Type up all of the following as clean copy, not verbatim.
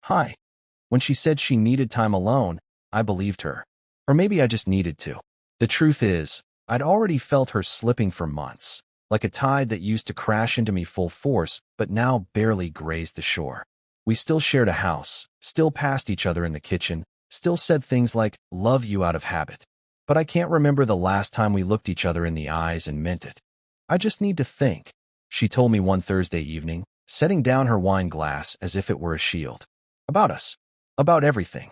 Hi. When she said she needed time alone, I believed her. Or maybe I just needed to. The truth is, I'd already felt her slipping for months, like a tide that used to crash into me full force, but now barely grazed the shore. We still shared a house, still passed each other in the kitchen, still said things like, love you out of habit. But I can't remember the last time we looked each other in the eyes and meant it. I just need to think, she told me one Thursday evening, setting down her wine glass as if it were a shield. About us. About everything.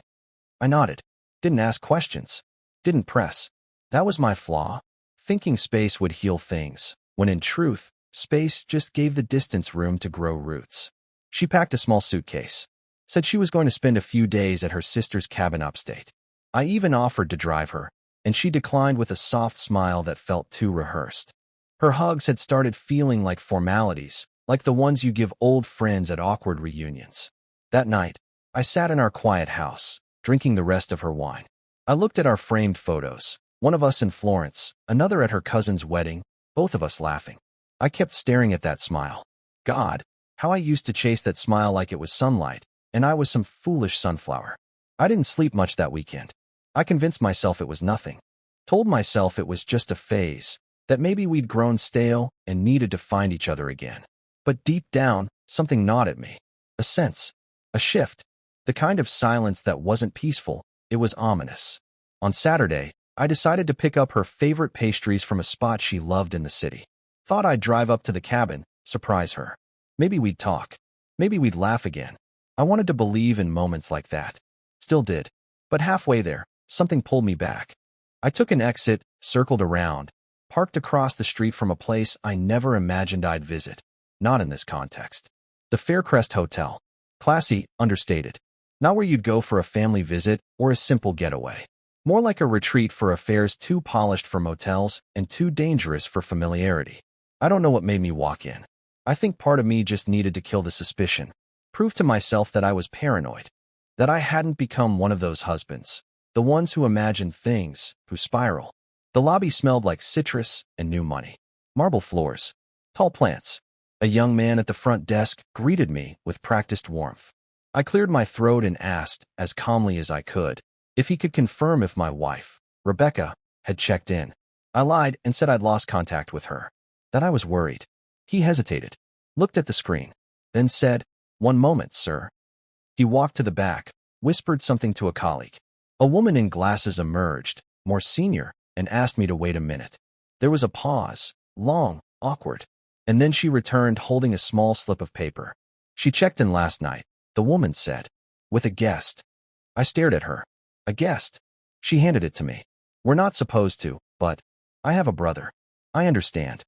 I nodded. Didn't ask questions. Didn't press. That was my flaw. Thinking space would heal things, when in truth, space just gave the distance room to grow roots. She packed a small suitcase. Said she was going to spend a few days at her sister's cabin upstate. I even offered to drive her, and she declined with a soft smile that felt too rehearsed. Her hugs had started feeling like formalities, like the ones you give old friends at awkward reunions. That night, I sat in our quiet house, drinking the rest of her wine. I looked at our framed photos, one of us in Florence, another at her cousin's wedding, both of us laughing. I kept staring at that smile. God, how I used to chase that smile like it was sunlight, and I was some foolish sunflower. I didn't sleep much that weekend. I convinced myself it was nothing. Told myself it was just a phase, that maybe we'd grown stale and needed to find each other again. But deep down, something gnawed at me. A sense. A shift. The kind of silence that wasn't peaceful, it was ominous. On Saturday, I decided to pick up her favorite pastries from a spot she loved in the city. Thought I'd drive up to the cabin, surprise her. Maybe we'd talk. Maybe we'd laugh again. I wanted to believe in moments like that. Still did. But halfway there, something pulled me back. I took an exit, circled around, parked across the street from a place I never imagined I'd visit. Not in this context. The Faircrest Hotel. Classy, understated. Not where you'd go for a family visit or a simple getaway. More like a retreat for affairs too polished for motels and too dangerous for familiarity. I don't know what made me walk in. I think part of me just needed to kill the suspicion. Prove to myself that I was paranoid. That I hadn't become one of those husbands. The ones who imagine things, who spiral. The lobby smelled like citrus and new money. Marble floors. Tall plants. A young man at the front desk greeted me with practiced warmth. I cleared my throat and asked, as calmly as I could, if he could confirm if my wife, Rebecca, had checked in. I lied and said I'd lost contact with her. That I was worried. He hesitated, looked at the screen, then said, "One moment, sir." He walked to the back, whispered something to a colleague. A woman in glasses emerged, more senior, and asked me to wait a minute. There was a pause, long, awkward. And then she returned holding a small slip of paper. She checked in last night, the woman said, with a guest. I stared at her. A guest. She handed it to me. We're not supposed to, but I have a brother. I understand.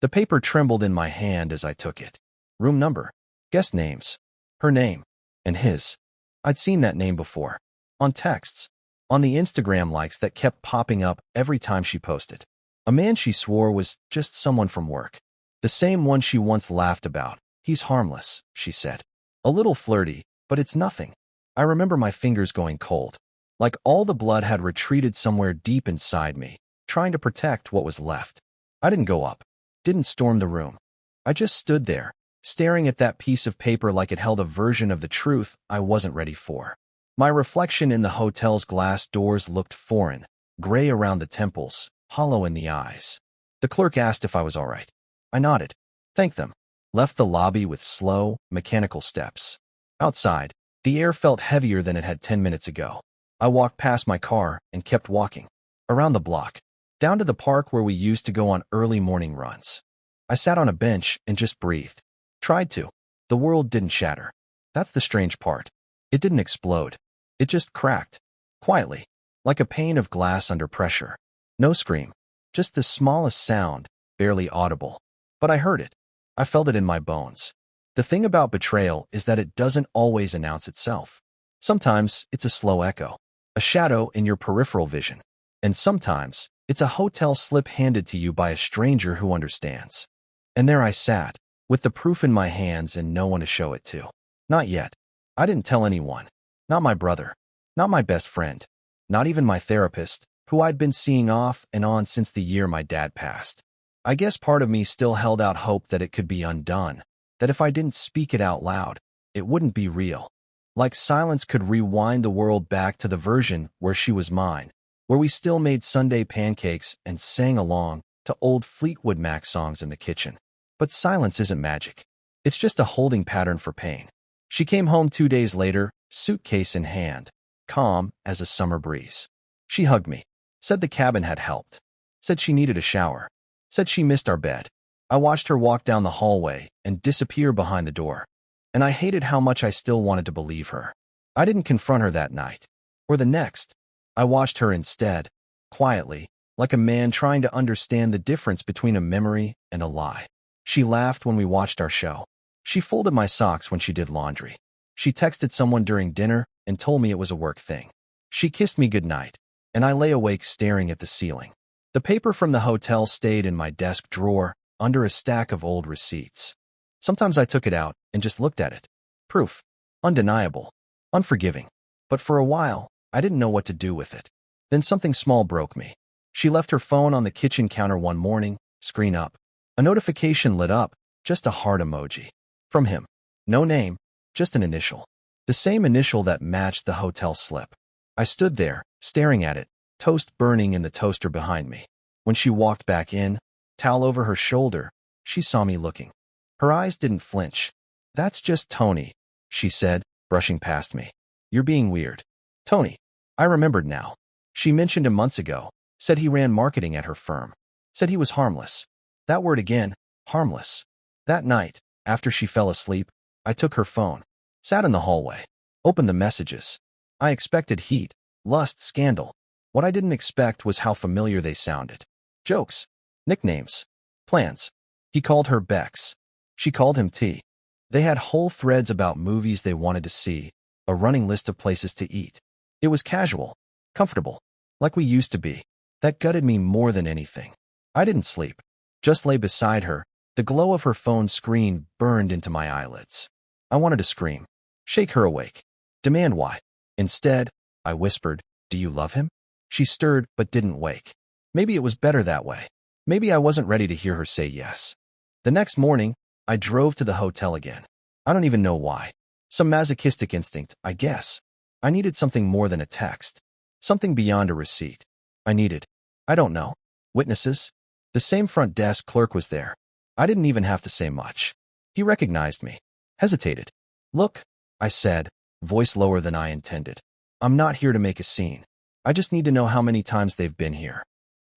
The paper trembled in my hand as I took it. Room number. Guest names. Her name. And his. I'd seen that name before. On texts. On the Instagram likes that kept popping up every time she posted. A man she swore was just someone from work. The same one she once laughed about. He's harmless, she said. A little flirty, but it's nothing. I remember my fingers going cold. Like all the blood had retreated somewhere deep inside me, trying to protect what was left. I didn't go up. Didn't storm the room. I just stood there, staring at that piece of paper like it held a version of the truth I wasn't ready for. My reflection in the hotel's glass doors looked foreign, gray around the temples, hollow in the eyes. The clerk asked if I was all right. I nodded, thanked them, left the lobby with slow, mechanical steps. Outside, the air felt heavier than it had 10 minutes ago. I walked past my car and kept walking. Around the block, down to the park where we used to go on early morning runs. I sat on a bench and just breathed. Tried to. The world didn't shatter. That's the strange part. It didn't explode. It just cracked. Quietly. Like a pane of glass under pressure. No scream. Just the smallest sound, barely audible. But I heard it. I felt it in my bones. The thing about betrayal is that it doesn't always announce itself. Sometimes it's a slow echo, a shadow in your peripheral vision. And sometimes it's a hotel slip handed to you by a stranger who understands. And there I sat, with the proof in my hands and no one to show it to. Not yet. I didn't tell anyone. Not my brother. Not my best friend. Not even my therapist, who I'd been seeing off and on since the year my dad passed. I guess part of me still held out hope that it could be undone, that if I didn't speak it out loud, it wouldn't be real. Like silence could rewind the world back to the version where she was mine, where we still made Sunday pancakes and sang along to old Fleetwood Mac songs in the kitchen. But silence isn't magic. It's just a holding pattern for pain. She came home 2 days later, suitcase in hand, calm as a summer breeze. She hugged me, said the cabin had helped, said she needed a shower, said she missed our bed. I watched her walk down the hallway and disappear behind the door, and I hated how much I still wanted to believe her. I didn't confront her that night, or the next. I watched her instead, quietly, like a man trying to understand the difference between a memory and a lie. She laughed when we watched our show. She folded my socks when she did laundry. She texted someone during dinner and told me it was a work thing. She kissed me goodnight, and I lay awake staring at the ceiling. The paper from the hotel stayed in my desk drawer under a stack of old receipts. Sometimes I took it out and just looked at it. Proof. Undeniable. Unforgiving. But for a while, I didn't know what to do with it. Then something small broke me. She left her phone on the kitchen counter one morning, screen up. A notification lit up, just a heart emoji. From him. No name, just an initial. The same initial that matched the hotel slip. I stood there, staring at it, toast burning in the toaster behind me. When she walked back in, towel over her shoulder, she saw me looking. Her eyes didn't flinch. "That's just Tony," she said, brushing past me. "You're being weird." Tony. I remembered now. She mentioned him months ago, said he ran marketing at her firm, said he was harmless. That word again, harmless. That night, after she fell asleep, I took her phone, sat in the hallway, opened the messages. I expected heat, lust, scandal. What I didn't expect was how familiar they sounded. Jokes, nicknames, plans. He called her Bex. She called him T. They had whole threads about movies they wanted to see, a running list of places to eat. It was casual, comfortable, like we used to be. That gutted me more than anything. I didn't sleep, just lay beside her. The glow of her phone screen burned into my eyelids. I wanted to scream, shake her awake, demand why. Instead, I whispered, "Do you love him?" She stirred but didn't wake. Maybe it was better that way. Maybe I wasn't ready to hear her say yes. The next morning, I drove to the hotel again. I don't even know why. Some masochistic instinct, I guess. I needed something more than a text. Something beyond a receipt. I don't know, witnesses. The same front desk clerk was there. I didn't even have to say much. He recognized me. Hesitated. "Look," I said, voice lower than I intended. "I'm not here to make a scene. I just need to know how many times they've been here."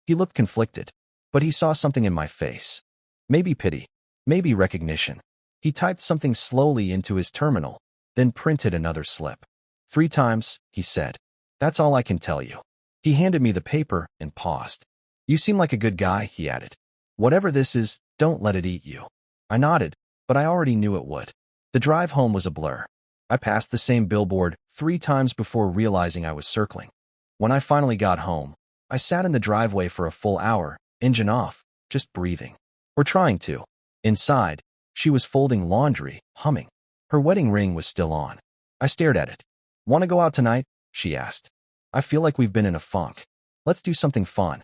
He looked conflicted, but he saw something in my face. Maybe pity, maybe recognition. He typed something slowly into his terminal, then printed another slip. "3 times," he said. "That's all I can tell you." He handed me the paper and paused. "You seem like a good guy," he added. "Whatever this is, don't let it eat you." I nodded, but I already knew it would. The drive home was a blur. I passed the same billboard 3 times before realizing I was circling. When I finally got home, I sat in the driveway for a full hour, engine off, just breathing. Or trying to. Inside, she was folding laundry, humming. Her wedding ring was still on. I stared at it. "Want to go out tonight?" she asked. "I feel like we've been in a funk. Let's do something fun."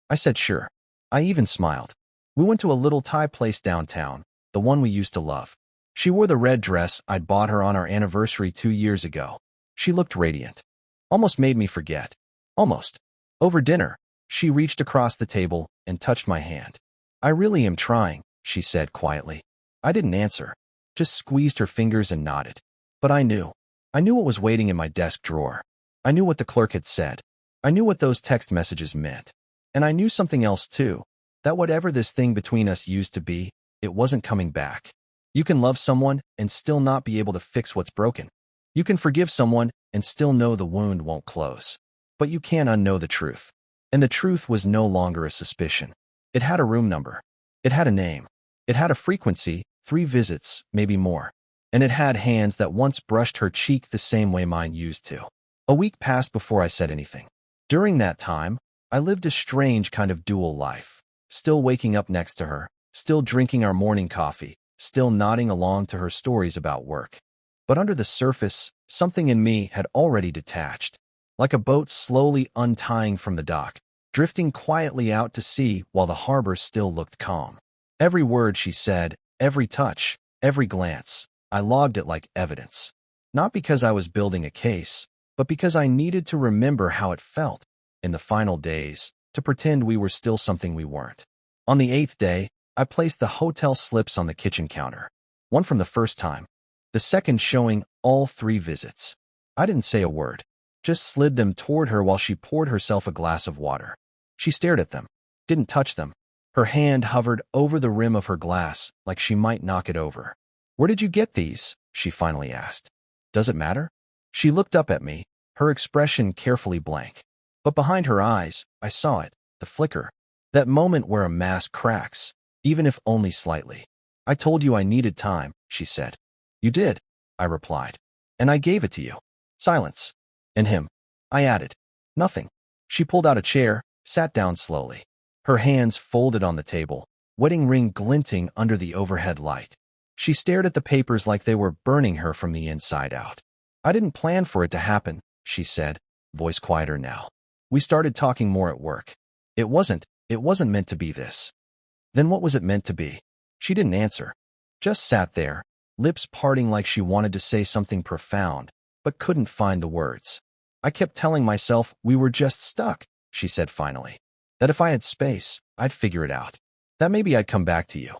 I said sure. I even smiled. We went to a little Thai place downtown, the one we used to love. She wore the red dress I'd bought her on our anniversary 2 years ago. She looked radiant. Almost made me forget. Almost. Over dinner, she reached across the table and touched my hand. "I really am trying," she said quietly. I didn't answer, just squeezed her fingers and nodded. But I knew. I knew what was waiting in my desk drawer. I knew what the clerk had said. I knew what those text messages meant. And I knew something else too, that whatever this thing between us used to be, it wasn't coming back. You can love someone and still not be able to fix what's broken. You can forgive someone and still know the wound won't close. But you can't unknow the truth. And the truth was no longer a suspicion. It had a room number. It had a name. It had a frequency, 3 visits, maybe more. And it had hands that once brushed her cheek the same way mine used to. A week passed before I said anything. During that time, I lived a strange kind of dual life. Still waking up next to her, still drinking our morning coffee, still nodding along to her stories about work. But under the surface, something in me had already detached. Like a boat slowly untying from the dock, drifting quietly out to sea while the harbor still looked calm. Every word she said, every touch, every glance, I logged it like evidence. Not because I was building a case, but because I needed to remember how it felt, in the final days, to pretend we were still something we weren't. On the 8th day, I placed the hotel slips on the kitchen counter. One from the first time, the second showing all 3 visits. I didn't say a word, just slid them toward her while she poured herself a glass of water. She stared at them, didn't touch them. Her hand hovered over the rim of her glass like she might knock it over. "Where did you get these?" she finally asked. "Does it matter?" She looked up at me, her expression carefully blank. But behind her eyes, I saw it, the flicker. That moment where a mask cracks, even if only slightly. "I told you I needed time," she said. "You did," I replied. "And I gave it to you." Silence. "And him," I added. "Nothing." She pulled out a chair, sat down slowly. Her hands folded on the table, wedding ring glinting under the overhead light. She stared at the papers like they were burning her from the inside out. "I didn't plan for it to happen," she said, voice quieter now. "We started talking more at work. It wasn't meant to be this." "Then what was it meant to be?" She didn't answer, just sat there, lips parting like she wanted to say something profound, but couldn't find the words. "I kept telling myself we were just stuck," she said finally. "That if I had space, I'd figure it out. That maybe I'd come back to you."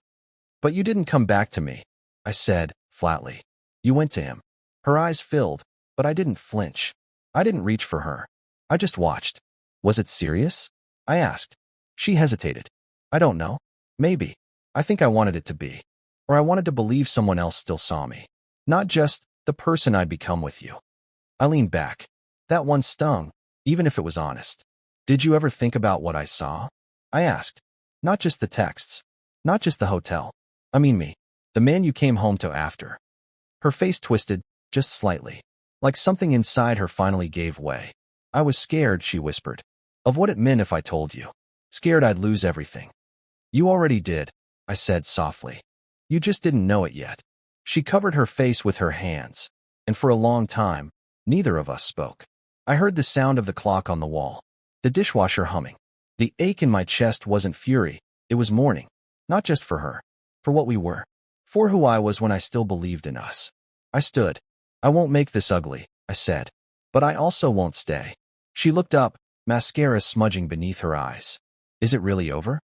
"But you didn't come back to me," I said, flatly. "You went to him." Her eyes filled, but I didn't flinch. I didn't reach for her. I just watched. "Was it serious?" I asked. She hesitated. "I don't know. Maybe. I think I wanted it to be. Or I wanted to believe someone else still saw me. Not just the person I'd become with you." I leaned back. That one stung, even if it was honest. "Did you ever think about what I saw?" I asked. "Not just the texts. Not just the hotel. I mean me. The man you came home to after." Her face twisted, just slightly, like something inside her finally gave way. "I was scared," she whispered, "of what it meant if I told you. Scared I'd lose everything." "You already did," I said softly. "You just didn't know it yet." She covered her face with her hands, and for a long time, neither of us spoke. I heard the sound of the clock on the wall, the dishwasher humming. The ache in my chest wasn't fury, it was mourning. Not just for her, for what we were, for who I was when I still believed in us. I stood. "I won't make this ugly," I said, "but I also won't stay." She looked up, mascara smudging beneath her eyes. "Is it really over?"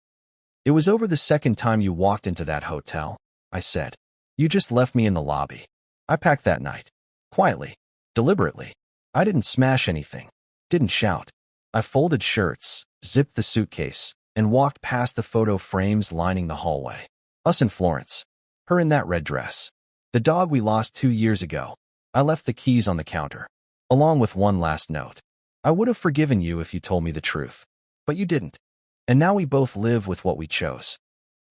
"It was over the second time you walked into that hotel," I said. "You just left me in the lobby. I packed that night. Quietly. Deliberately. I didn't smash anything. Didn't shout. I folded shirts, zipped the suitcase, and walked past the photo frames lining the hallway. Us in Florence. Her in that red dress. The dog we lost 2 years ago. I left the keys on the counter, along with one last note. I would have forgiven you if you told me the truth. But you didn't. And now we both live with what we chose."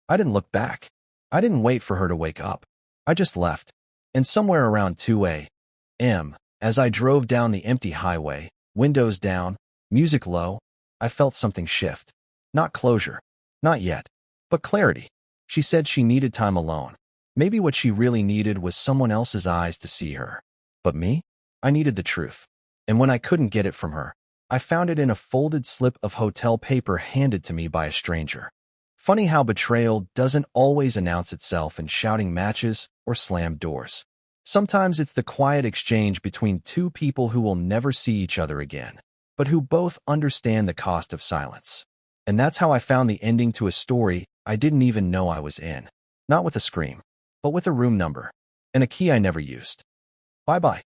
I didn't look back. I didn't wait for her to wake up. I just left. And somewhere around 2 a.m., as I drove down the empty highway, windows down, music low, I felt something shift. Not closure. Not yet. But clarity. She said she needed time alone. Maybe what she really needed was someone else's eyes to see her. But me? I needed the truth. And when I couldn't get it from her, I found it in a folded slip of hotel paper handed to me by a stranger. Funny how betrayal doesn't always announce itself in shouting matches or slammed doors. Sometimes it's the quiet exchange between 2 people who will never see each other again, but who both understand the cost of silence. And that's how I found the ending to a story I didn't even know I was in. Not with a scream, but with a room number and a key I never used. Bye-bye.